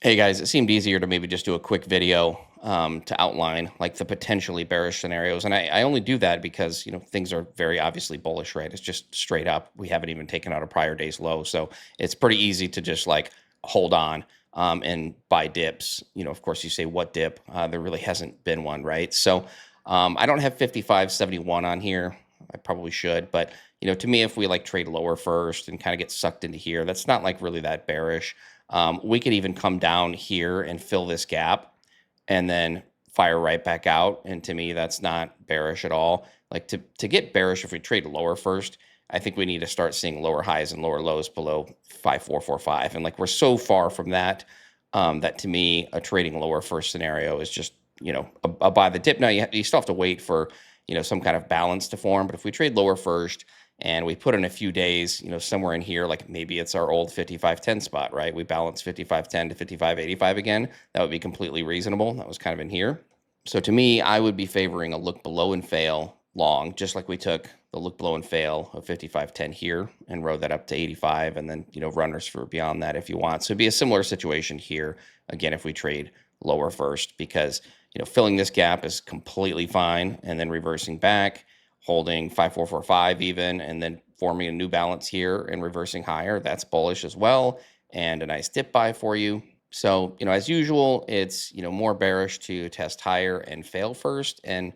Hey guys, it seemed easier to maybe just do a quick video to outline like the potentially bearish scenarios. And I only do that because, things are very obviously bullish, right? It's just straight up. We haven't even taken out a prior day's low. So it's pretty easy to just like hold on and buy dips. Of course, you say what dip? There really hasn't been one, right? So I don't have 55.71 on here. I probably should, but to me, if we like trade lower first and kind of get sucked into here, that's not like really that bearish. We could even come down here and fill this gap and then fire right back out. And to me, that's not bearish at all. Like to get bearish, if we trade lower first, I think we need to start seeing lower highs and lower lows below 5445. And like we're so far from that, that to me, a trading lower first scenario is just, a buy the dip. Now you still have to wait for, some kind of balance to form. But if we trade lower first, and we put in a few days, somewhere in here, like maybe it's our old 55.10 spot, right? We balance 55.10 to 55.85 again. That would be completely reasonable. That was kind of in here. So to me, I would be favoring a look below and fail long, just like we took the look below and fail of 55.10 here and rode that up to 85, and then, runners for beyond that if you want. So it'd be a similar situation here, again, if we trade lower first, because, filling this gap is completely fine, and then reversing back, holding 5445 even, and then forming a new balance here and reversing higher. That's bullish as well, and a nice dip buy for you. So, as usual, it's, more bearish to test higher and fail first. And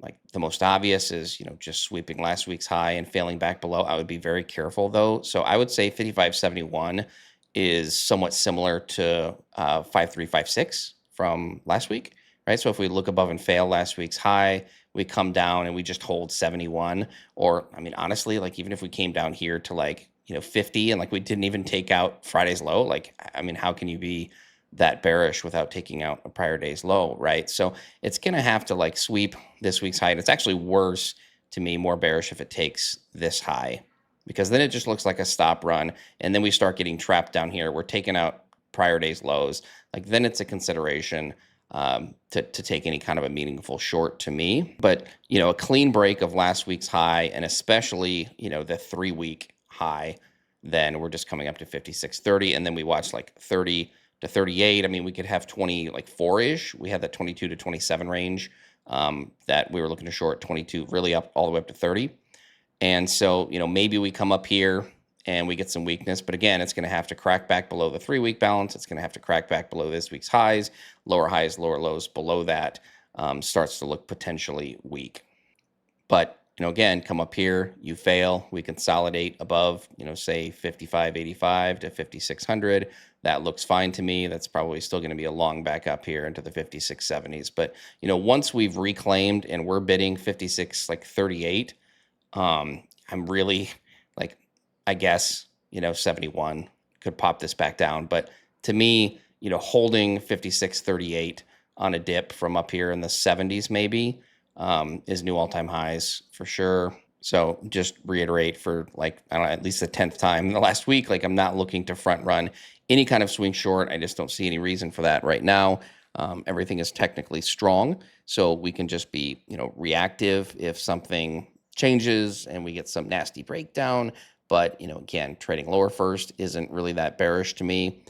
like the most obvious is, just sweeping last week's high and failing back below. I would be very careful though. So I would say 55.71 is somewhat similar to 5356 from last week, right? So if we look above and fail last week's high, we come down and we just hold 71. Or, I mean, honestly, like even if we came down here to like, 50 and like we didn't even take out Friday's low, like, I mean, how can you be that bearish without taking out a prior day's low, right? So it's going to have to like sweep this week's high. And it's actually worse to me, more bearish if it takes this high, because then it just looks like a stop run. And then we start getting trapped down here. We're taking out prior day's lows. Like then it's a consideration to take any kind of a meaningful short to me. But, a clean break of last week's high, and especially, the 3-week high, then we're just coming up to 56.30. And then we watch like 30 to 38. I mean, we could have 20, like 4-ish. We had that 22 to 27 range that we were looking to short 22, really up all the way up to 30. And so, maybe we come up here and we get some weakness. But again, it's going to have to crack back below the 3-week balance. It's going to have to crack back below this week's highs, lower lows below that. Starts to look potentially weak. But, again, come up here, you fail, we consolidate above, say 55.85 to 5600. That looks fine to me. That's probably still going to be a long back up here into the 56.70s. But, once we've reclaimed and we're bidding 56.38, I'm really like, I guess, 71 could pop this back down. But to me, holding 56.38 on a dip from up here in the 70s maybe is new all-time highs for sure. So just reiterate for like, I don't know, at least the 10th time in the last week, like I'm not looking to front run any kind of swing short. I just don't see any reason for that right now. Everything is technically strong, so we can just be, reactive if something changes and we get some nasty breakdown. But, again, trading lower first isn't really that bearish to me.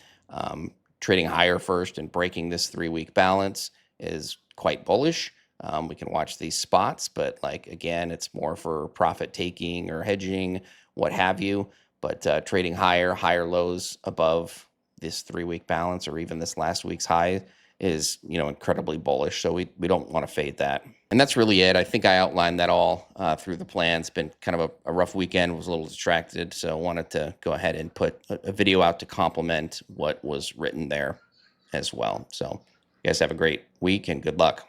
Trading higher first and breaking this 3-week balance is quite bullish. We can watch these spots, but like, again, it's more for profit taking or hedging, what have you. But trading higher lows above this 3-week balance or even this last week's high is, incredibly bullish. So we don't want to fade that. And that's really it. I think I outlined that all through the plan. It's been kind of a rough weekend, was a little distracted. So I wanted to go ahead and put a video out to complement what was written there as well. So you guys have a great week and good luck.